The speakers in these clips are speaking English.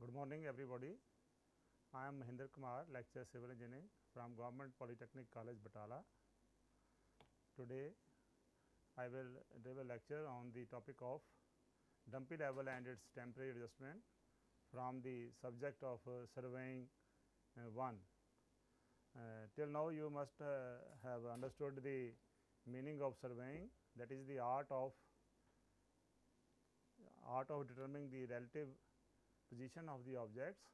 Good morning everybody. I am Mohinder Kumar, lecturer civil engineering from Govt Polytechnic College Batala. Today I will give a lecture on the topic of dumpy level and its temporary adjustment from the subject of surveying 1. Till now you must have understood the meaning of surveying, that is the art of determining the relative position of the objects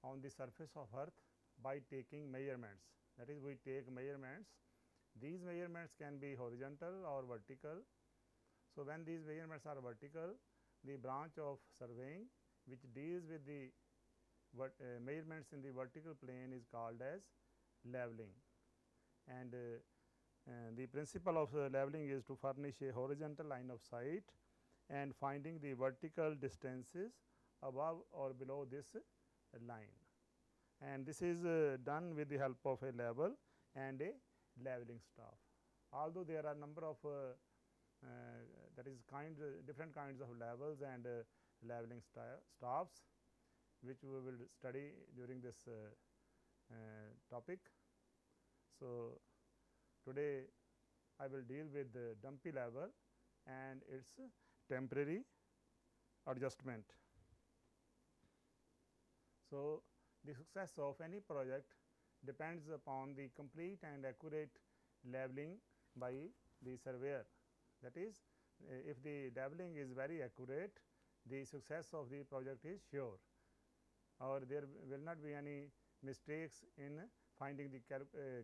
on the surface of earth by taking measurements. That is, we take measurements. These measurements can be horizontal or vertical. So, when these measurements are vertical, the branch of surveying which deals with the measurements in the vertical plane is called as leveling. And the principle of leveling is to furnish a horizontal line of sight and finding the vertical distances above or below this line, and this is done with the help of a level and a leveling staff. Although there are number of different kinds of levels and leveling staffs, which we will study during this topic. So, today I will deal with the dumpy level and its temporary adjustment. So, the success of any project depends upon the complete and accurate leveling by the surveyor. That is, if the leveling is very accurate, the success of the project is sure, or there will not be any mistakes in finding the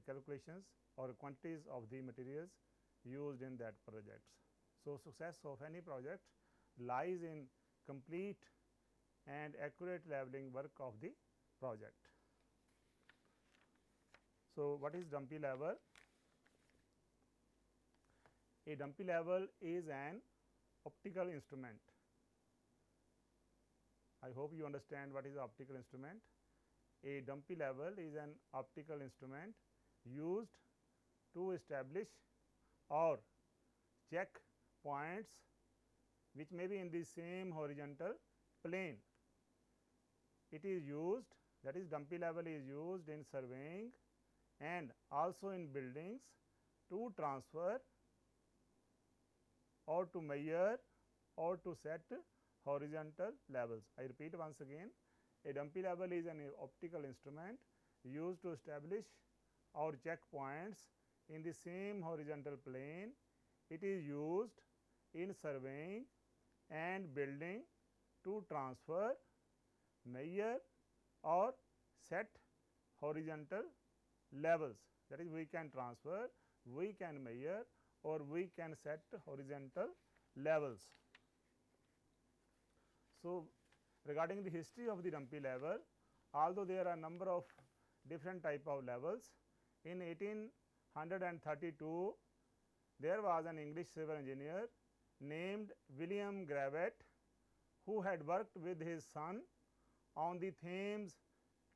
calculations or quantities of the materials used in that project. So, success of any project lies in complete and accurate leveling work of the project. So, what is dumpy level? A dumpy level is an optical instrument. I hope you understand what is the optical instrument. A dumpy level is an optical instrument used to establish or check points which may be in the same horizontal plane. It is used, that is, dumpy level is used in surveying and also in buildings to transfer or to measure or to set horizontal levels. I repeat once again, a dumpy level is an optical instrument used to establish or check points in the same horizontal plane. It is used in surveying and building to transfer, measure or set horizontal levels. That is, we can transfer, we can measure or we can set horizontal levels. So, regarding the history of the dumpy level, although there are number of different type of levels, in 1832 there was an English civil engineer named William Govt, who had worked with his son on the Thames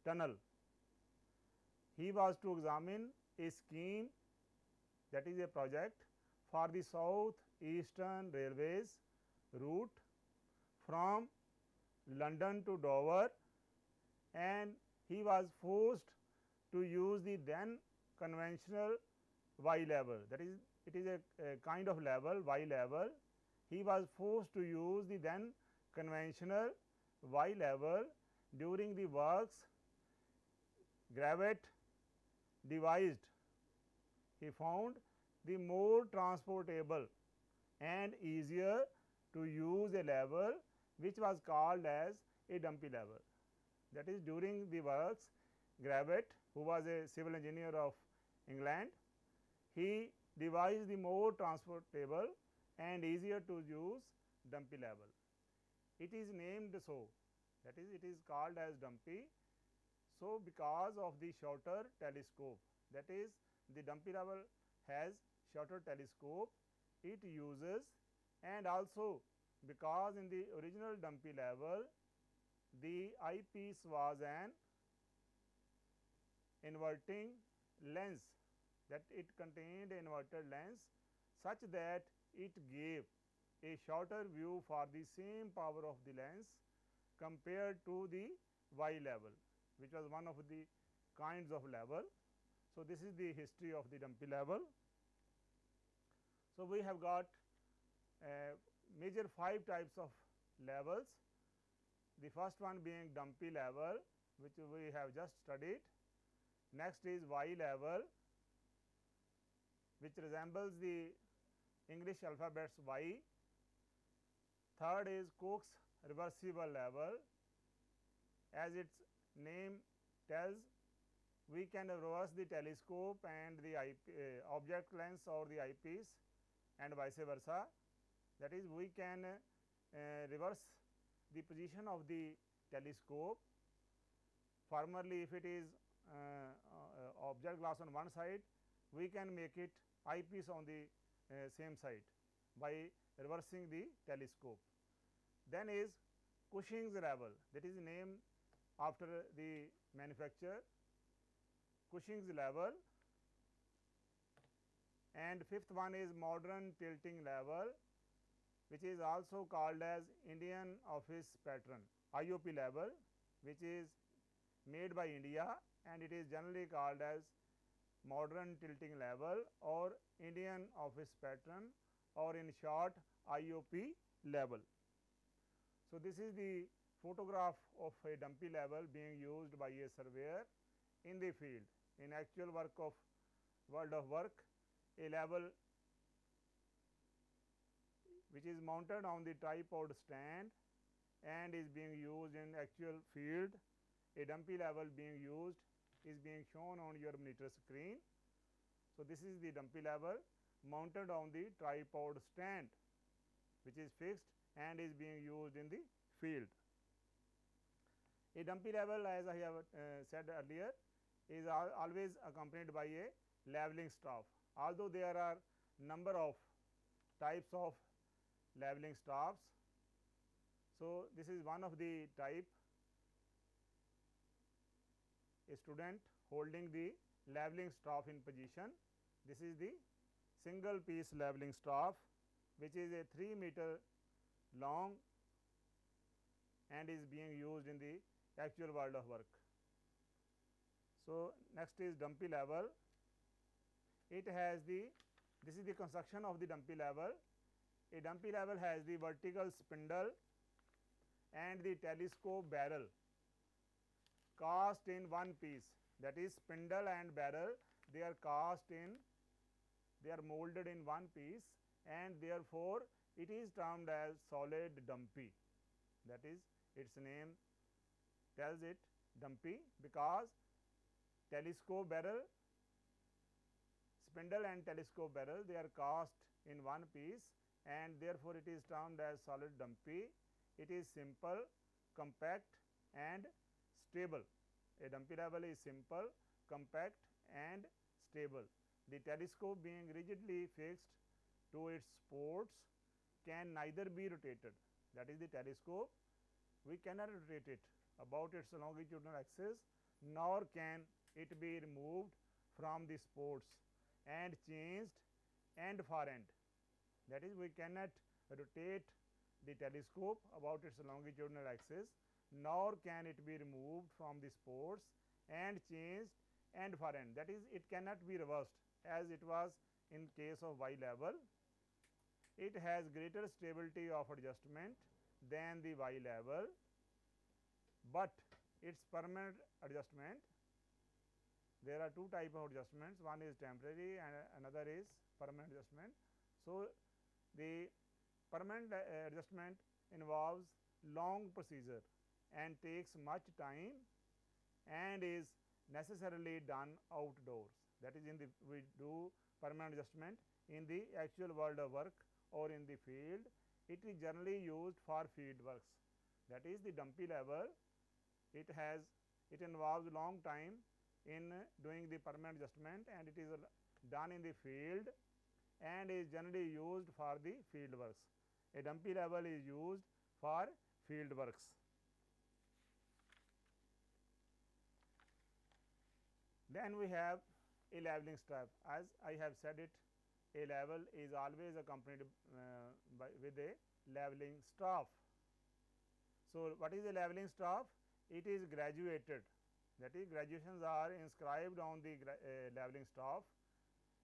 tunnel. He was to examine a scheme, that is a project for the South Eastern Railways route from London to Dover, and he was forced to use the then conventional Y level. That is, it is a kind of level, Y level. He was forced to use the then conventional Y level. During the works, Govt devised, he found the more transportable and easier to use a level which was called as a dumpy level. That is, during the works, Govt, who was a civil engineer of England, he devised the more transportable and easier to use dumpy level. It is named so, that is, it is called as dumpy. So, because of the shorter telescope, that is, the dumpy level has shorter telescope, it uses, and also because in the original dumpy level the eyepiece was an inverting lens, that it contained an inverted lens such that it gave a shorter view for the same power of the lens compared to the Y level, which was one of the kinds of level. So, this is the history of the dumpy level. So, we have got major 5 types of levels. The first one being dumpy level, which we have just studied. Next is Y level, which resembles the English alphabets Y. Third is Cook's reversible level. As its name tells, we can reverse the telescope and the object lens or the eyepiece and vice versa. That is, we can reverse the position of the telescope. Formerly, if it is object glass on one side, we can make it eyepiece on the same side by reversing the telescope. Then is Cushing's level, that is named after the manufacturer, Cushing's level. And fifth one is modern tilting level, which is also called as Indian Office Pattern, IOP level, which is made by India, and it is generally called as modern tilting level or Indian Office Pattern, or in short IOP level. So, this is the photograph of a dumpy level being used by a surveyor in the field. In actual work of world of work, a level which is mounted on the tripod stand and is being used in actual field, a dumpy level being used is being shown on your monitor screen. So, this is the dumpy level mounted on the tripod stand, which is fixed and is being used in the field. A dumpy level, as I have said earlier, is always accompanied by a leveling staff. Although there are number of types of leveling staffs. So, this is one of the type, a student holding the leveling staff in position. This is the single piece leveling staff, which is a 3 meter long and is being used in the actual world of work. So, next is dumpy level. It has the, this is the construction of the dumpy level. A dumpy level has the vertical spindle and the telescope barrel cast in one piece, that is spindle and barrel, they are cast in, they are molded in one piece, and therefore, it is termed as solid dumpy. That is, its name tells it dumpy, because telescope barrel, spindle and telescope barrel, they are cast in one piece, and therefore, it is termed as solid dumpy. It is simple, compact and stable. A dumpy level is simple, compact and stable. The telescope being rigidly fixed to its supports can neither be rotated, that is the telescope, we cannot rotate it about its longitudinal axis, nor can it be removed from the supports and changed end for end. That is, we cannot rotate the telescope about its longitudinal axis, nor can it be removed from the supports and changed end for end. That is, it cannot be reversed as it was in case of Y level. It has greater stability of adjustment than the Y level, but its permanent adjustment, there are two types of adjustments, one is temporary and another is permanent adjustment. So, the permanent adjustment involves long procedure and takes much time and is necessarily done outdoors. That is, in the, we do permanent adjustment in the actual world of work or in the field. It is generally used for field works. That is, the dumpy level, it involves long time in doing the permanent adjustment, and it is done in the field and is generally used for the field works. A dumpy level is used for field works. Then we have a leveling staff. As I have said it, a level is always accompanied with a leveling staff. So, what is a leveling staff? It is graduated, that is graduations are inscribed on the leveling staff.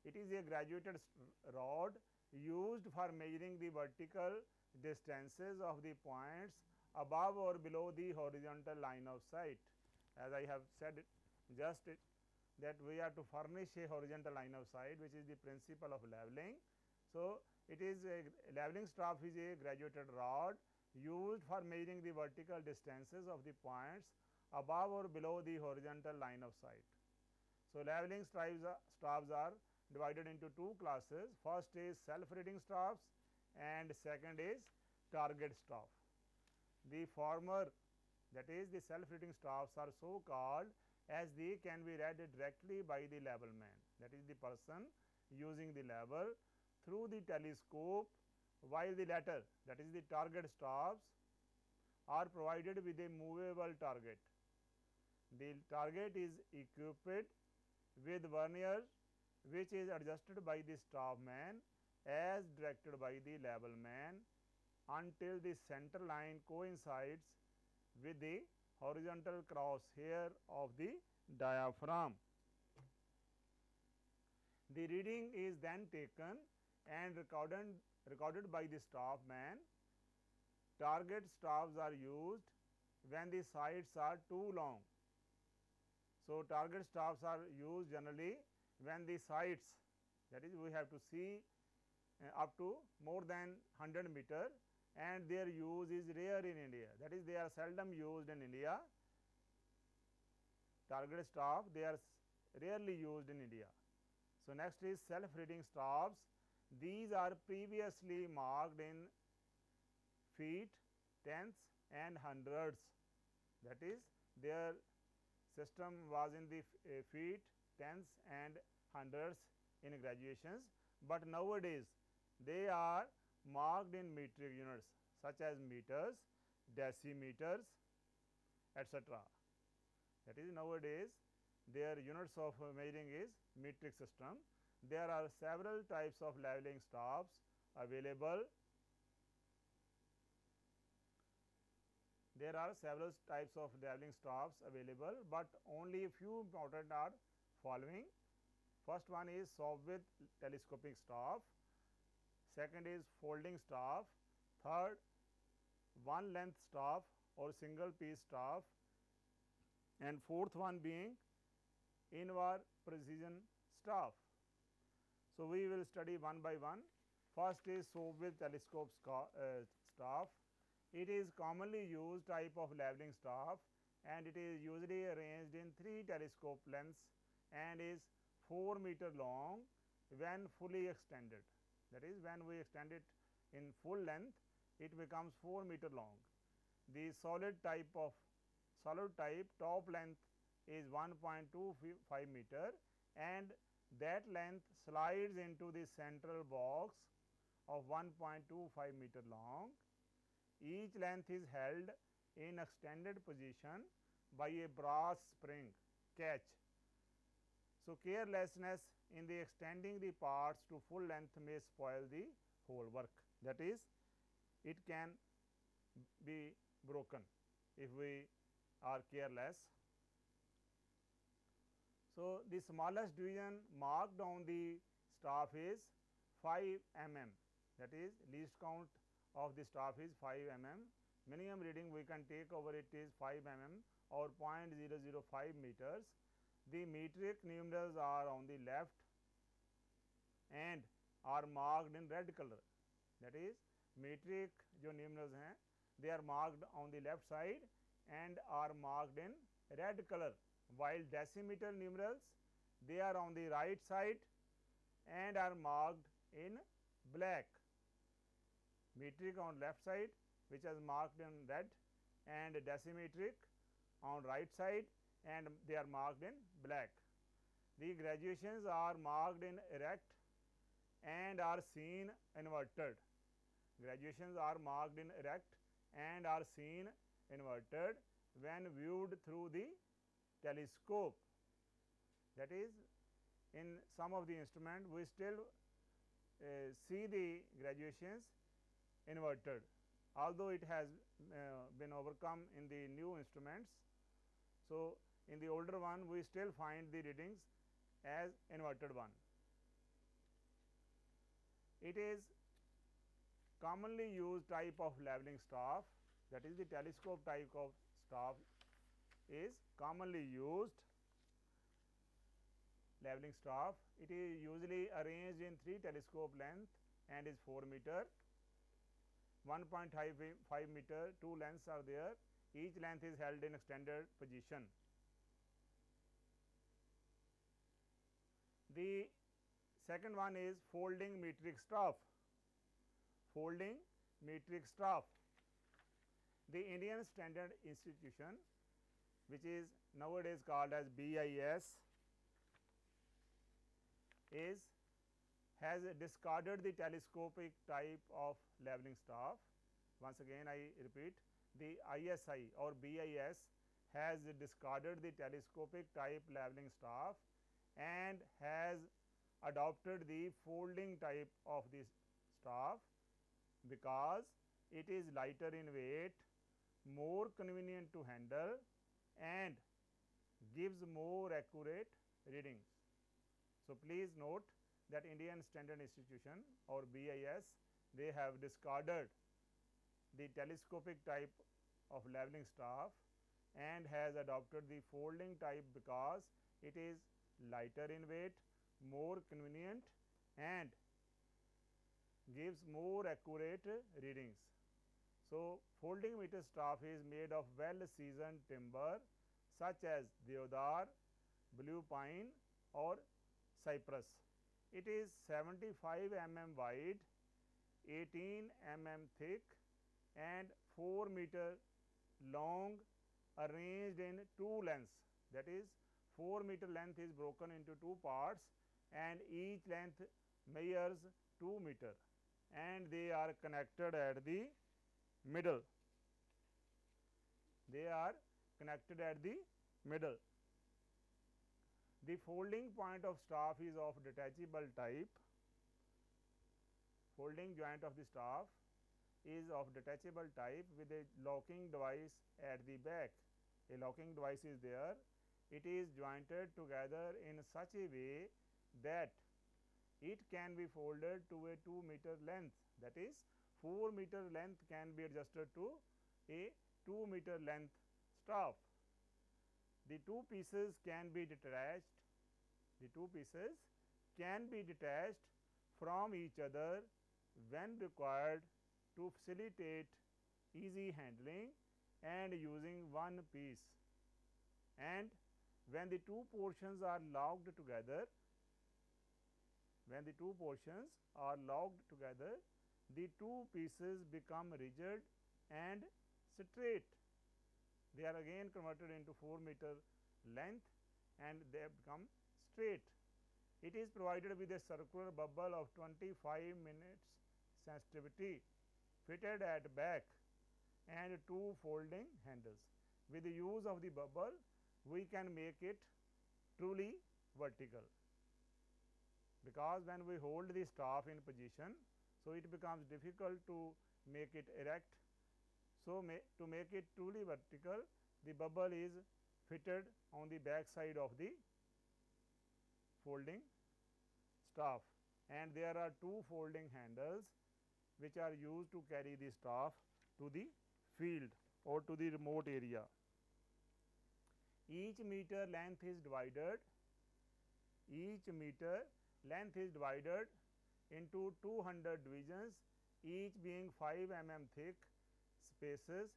It is a graduated rod used for measuring the vertical distances of the points above or below the horizontal line of sight. As I have said just that we are to furnish a horizontal line of sight, which is the principle of leveling. So, it is a leveling staff is a graduated rod used for measuring the vertical distances of the points above or below the horizontal line of sight. So, leveling staffs are divided into two classes. First is self-reading staffs and second is target staff. The former, that is the self-reading staffs, are so called as they can be read directly by the level man, that is the person using the level through the telescope, while the latter, that is the target staffs, are provided with a movable target. The target is equipped with vernier which is adjusted by the staff man as directed by the level man until the center line coincides with the horizontal crosshair of the diaphragm. The reading is then taken and recorded by the staff man. Target staffs are used when the sights are too long. So, target staffs are used generally when the sights, that is we have to see up to more than 100 meter, and their use is rare in India, that is they are seldom used in India. Target staff, they are rarely used in India. So, next is self-reading staffs. These are previously marked in feet, tenths and hundredths, that is their system was in the feet, tenths and hundredths in graduations, but nowadays they are marked in metric units such as meters, decimeters, etc. That is nowadays their units of measuring is metric system. There are several types of leveling staffs available. There are several types of leveling staffs available, but only a few important are following. First one is saw-width telescopic staff, second is folding staff, third one length staff or single piece staff, and fourth one being inward precision staff. So, we will study one by one. First is saw-width telescope staff. It is commonly used type of leveling staff and it is usually arranged in 3 telescope lengths and is 4 meter long when fully extended. That is, when we extend it in full length, it becomes 4 meter long. The solid type top length is 1.25 meter and that length slides into the central box of 1.25 meter long. Each length is held in extended position by a brass spring catch. So, carelessness in the extending the parts to full length may spoil the whole work, that is it can be broken if we are careless. So, the smallest division marked on the staff is 5 mm, that is least count of the staff is 5 mm. Minimum reading we can take over it is 5 mm or 0.005 meters. The metric numerals are on the left and are marked in red color, that is metric जो numerals हैं they are marked on the left side and are marked in red color, while decimeter numerals they are on the right side and are marked in black. Metric on left side which is marked in red and decimetric on right side and they are marked in black. The graduations are marked in erect and are seen inverted. Graduations are marked in erect and are seen inverted when viewed through the telescope. That is, in some of the instrument we still see the graduations inverted. although it has been overcome in the new instruments. So, in the older one we still find the readings as inverted one. It is commonly used type of leveling staff, that is the telescope type of staff is commonly used leveling staff. It is usually arranged in 3 telescope length and is 4 meter, 1.5 meter, 2 lengths are there. Each length is held in extended position. The second one is folding metric staff. Folding metric staff. The Indian Standard Institution, which is nowadays called as BIS, has discarded the telescopic type of leveling staff. Once again I repeat, the ISI or BIS has discarded the telescopic type leveling staff and has adopted the folding type of this staff because it is lighter in weight, more convenient to handle and gives more accurate readings. So, please note that Indian Standard Institution or BIS, they have discarded the telescopic type of leveling staff and has adopted the folding type because it is lighter in weight, more convenient and gives more accurate readings. So, folding meter staff is made of well seasoned timber such as deodar, blue pine or cypress. It is 75 mm wide, 18 mm thick and 4 meter long, arranged in 2 lengths, that is 4 meter length is broken into 2 parts and each length measures 2 meter and they are connected at the middle. They are connected at the middle. The folding point of staff is of detachable type. Folding joint of the staff is of detachable type with a locking device at the back. A locking device is there. It is jointed together in such a way that it can be folded to a 2 meter length, that is 4 meter length can be adjusted to a 2 meter length staff. The two pieces can be detached. The two pieces can be detached from each other when required to facilitate easy handling and using one piece. And when the two portions are locked together, the two two pieces become rigid and straight. They are again converted into 4 meter length and they become straight. It is provided with a circular bubble of 25 minutes sensitivity fitted at back and 2 folding handles. With the use of the bubble, we can make it truly vertical, because when we hold the staff in position, so it becomes difficult to make it erect. So, to make it truly vertical, the bubble is fitted on the back side of the folding staff and there are 2 folding handles which are used to carry the staff to the field or to the remote area. Each meter length is divided into 200 divisions, each being 5 mm thick spaces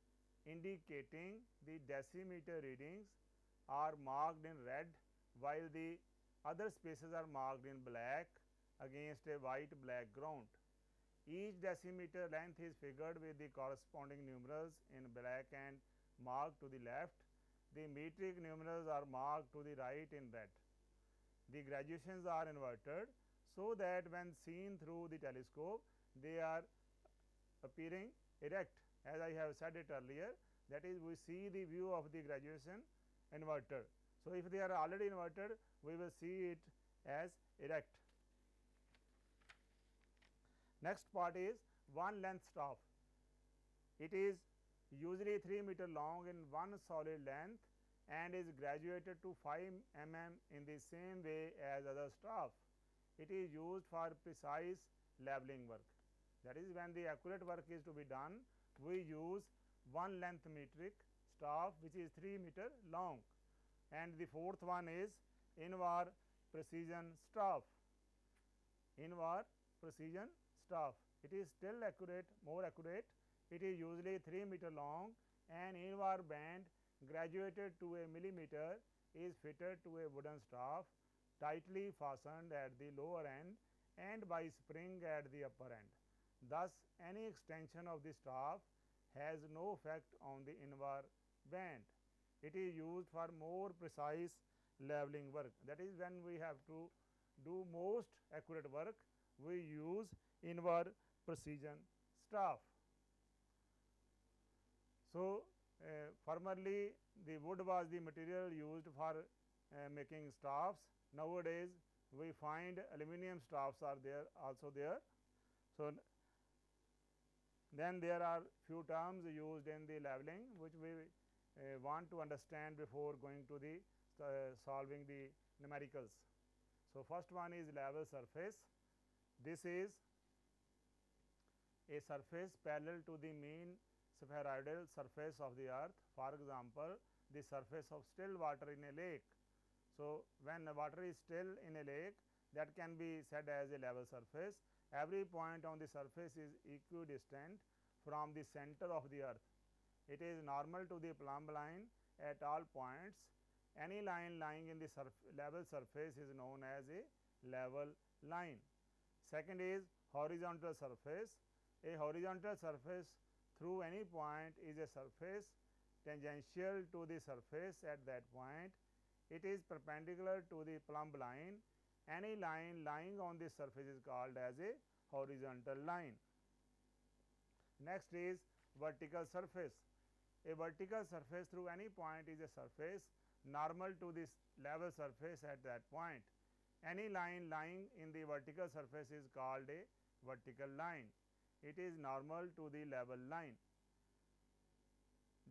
indicating the decimeter readings are marked in red, while the other spaces are marked in black against a white background. Each decimeter length is figured with the corresponding numerals in black and marked to the left. The metric numerals are marked to the right in red. The graduations are inverted so that when seen through the telescope, they are appearing erect, as I have said it earlier, that is we see the view of the graduation inverted. So, if they are already inverted, we will see it as erect. Next part is one length staff. It is usually 3 meter long in one solid length and is graduated to 5 mm in the same way as other staff. It is used for precise leveling work. That is, when the accurate work is to be done, we use 1 length metric staff which is 3 meter long. And the fourth one is invar precision staff. Invar precision staff. It is still accurate, more accurate. It is usually 3 meter long and invar band graduated to a millimeter is fitted to a wooden staff tightly fastened at the lower end and by spring at the upper end. Thus, any extension of the staff has no effect on the invar band. It is used for more precise leveling work. That is, when we have to do most accurate work, we use invar precision staff. So, formerly the wood was the material used for making staffs. Nowadays, we find aluminum staffs are there also there. So, then there are few terms used in the leveling which we want to understand before going to the solving the numericals. So, first one is level surface. This is a surface parallel to the mean spheroidal surface of the earth. For example, the surface of still water in a lake. So, when the water is still in a lake, that can be said as a level surface. Every point on the surface is equidistant from the center of the earth. It is normal to the plumb line at all points. Any line lying in the level surface is known as a level line. Second is horizontal surface. A horizontal surface through any point is a surface tangential to the surface at that point. It is perpendicular to the plumb line. Any line lying on this surface is called as a horizontal line. Next is vertical surface. A vertical surface through any point is a surface normal to this level surface at that point. Any line lying in the vertical surface is called a vertical line. It is normal to the level line.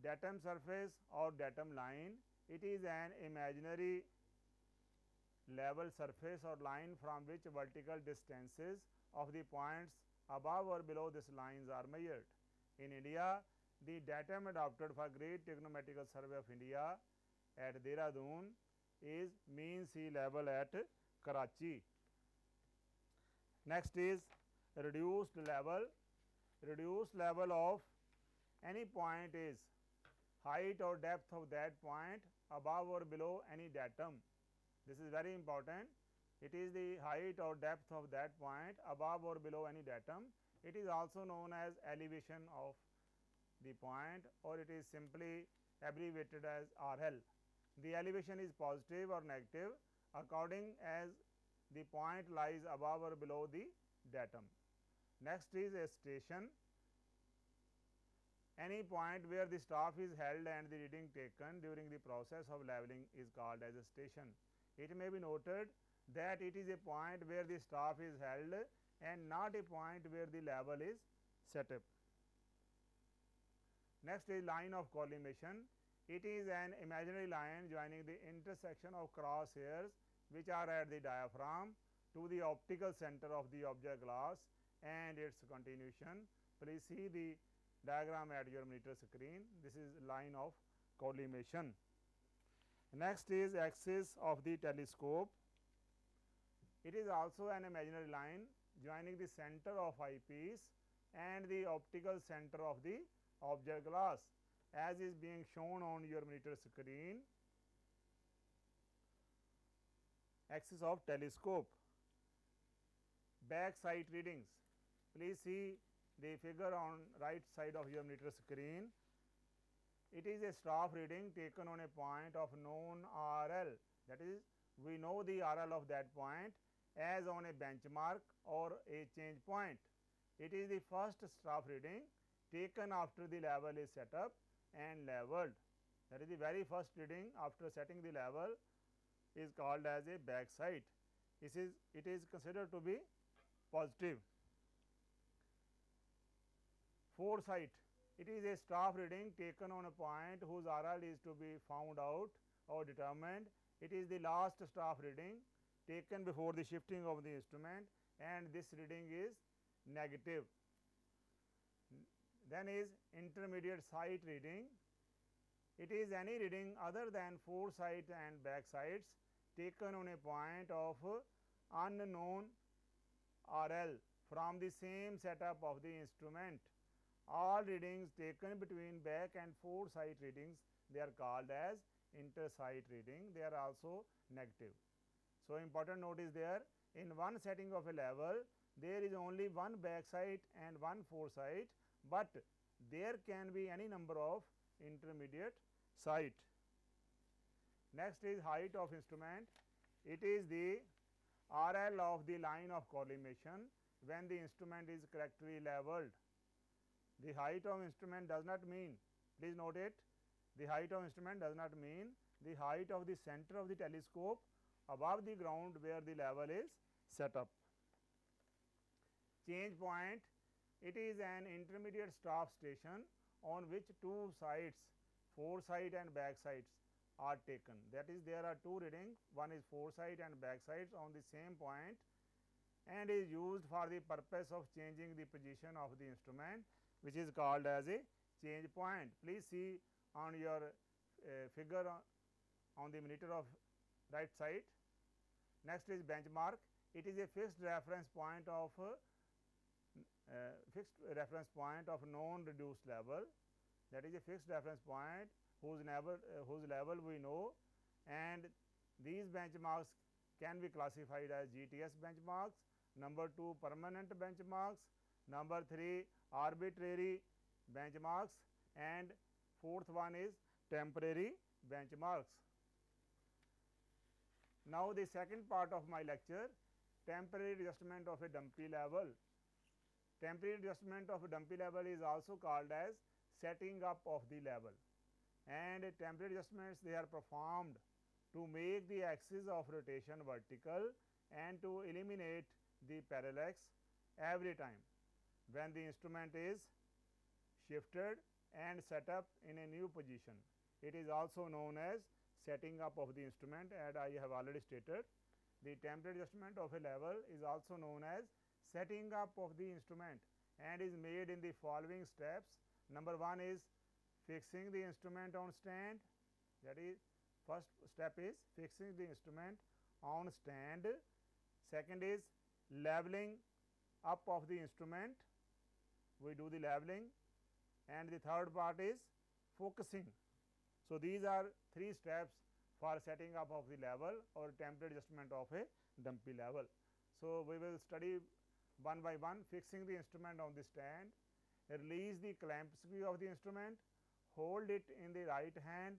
Datum surface or datum line, it is an imaginary level surface or line from which vertical distances of the points above or below this lines are measured. In India, the datum adopted for Great Trigonometrical Survey of India at Dehradun is mean sea level at Karachi. Next is reduced level. Reduced level of any point is height or depth of that point above or below any datum. This is very important. It is the height or depth of that point above or below any datum. It is also known as elevation of the point, or it is simply abbreviated as RL. The elevation is positive or negative according as the point lies above or below the datum. Next is a station. Any point where the staff is held and the reading taken during the process of leveling is called as a station. It may be noted that it is a point where the staff is held and not a point where the level is set up. Next is line of collimation. It is an imaginary line joining the intersection of crosshairs which are at the diaphragm to the optical center of the object glass and its continuation. Please see the diagram at your monitor screen. This is line of collimation. Next is axis of the telescope. It is also an imaginary line joining the center of eyepiece and the optical center of the object glass as is being shown on your monitor screen. Axis of telescope. Back sight readings. Please see the figure on right side of your monitor screen. It is a staff reading taken on a point of known RL. That is, we know the RL of that point as on a benchmark or a change point. It is the first staff reading taken after the level is set up and leveled. That is the very first reading after setting the level is called as a back sight. It is considered to be positive. Foresight. It is a staff reading taken on a point whose RL is to be found out or determined. It is the last staff reading taken before the shifting of the instrument, and this reading is negative. Then is intermediate sight reading. It is any reading other than foresight and backsights taken on a point of unknown RL from the same setup of the instrument. All readings taken between back and foresight readings, they are called as intersight reading. They are also negative. So, important note is there, in one setting of a level there is only one backsight and one foresight, but there can be any number of intermediate sight. Next is height of instrument. It is the RL of the line of collimation when the instrument is correctly leveled. The height of instrument does not mean, please note it, the height of instrument does not mean the height of the center of the telescope above the ground where the level is set up. Change point. It is an intermediate staff station on which two sights, foresight and backsights, are taken. That is, there are two readings, one is foresight and backsights on the same point, and is used for the purpose of changing the position of the instrument, which is called as a change point. Please see on your figure on the monitor of right side. Next is benchmark. It is a fixed reference point of known reduced level. That is a fixed reference point whose level we know, and these benchmarks can be classified as GTS benchmarks, number 2 permanent benchmarks, number 3 arbitrary benchmarks, and fourth one is temporary benchmarks. Now, the second part of my lecture, temporary adjustment of a dumpy level. Temporary adjustment of a dumpy level is also called as setting up of the level, and temporary adjustments, they are performed to make the axis of rotation vertical and to eliminate the parallax every time when the instrument is shifted and set up in a new position. It is also known as setting up of the instrument, and I have already stated. The temporary adjustment of a level is also known as setting up of the instrument and is made in the following steps. Number 1 is fixing the instrument on stand. That is, first step is fixing the instrument on stand. Second is leveling up of the instrument. We do the leveling, and the third part is focusing. So, these are 3 steps for setting up of the level or temporary adjustment of a dumpy level. So, we will study one by one. Fixing the instrument on the stand. Release the clamp screw of the instrument, hold it in the right hand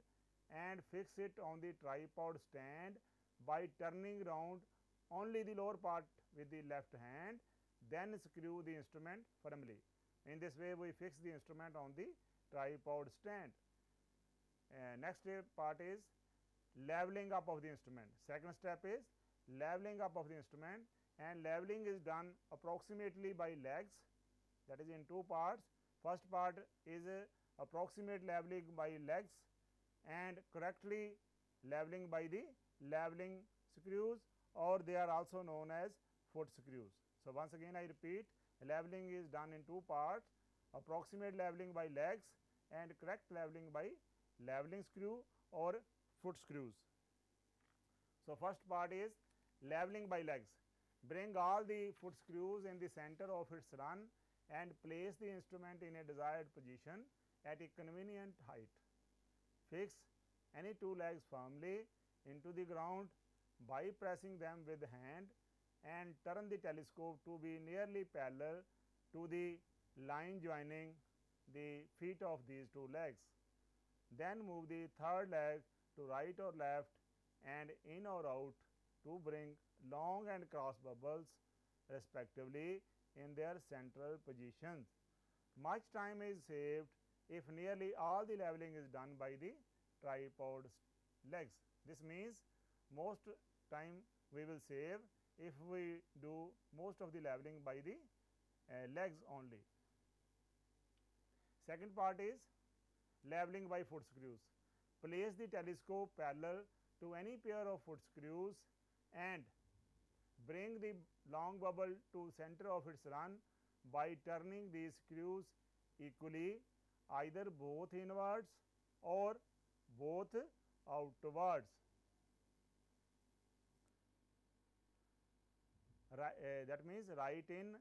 and fix it on the tripod stand by turning round only the lower part with the left hand, then screw the instrument firmly. In this way, we fix the instrument on the tripod stand. Next part is leveling up of the instrument. Second step is leveling up of the instrument, and leveling is done approximately by legs. That is in 2 parts. First part is approximate leveling by legs and correctly leveling by the leveling screws, or they are also known as foot screws. So, once again I repeat, leveling is done in 2 parts, approximate leveling by legs and correct leveling by leveling screw or foot screws. So, first part is leveling by legs. Bring all the foot screws in the center of its run and place the instrument in a desired position at a convenient height. Fix any 2 legs firmly into the ground by pressing them with hand and turn the telescope to be nearly parallel to the line joining the feet of these 2 legs. Then move the third leg to right or left and in or out to bring long and cross bubbles respectively in their central positions. Much time is saved if nearly all the leveling is done by the tripod legs. This means most time we will save if we do most of the leveling by the legs only. Second part is leveling by foot screws. Place the telescope parallel to any pair of foot screws and bring the long bubble to center of its run by turning these screws equally, either both inwards or both outwards. That means right in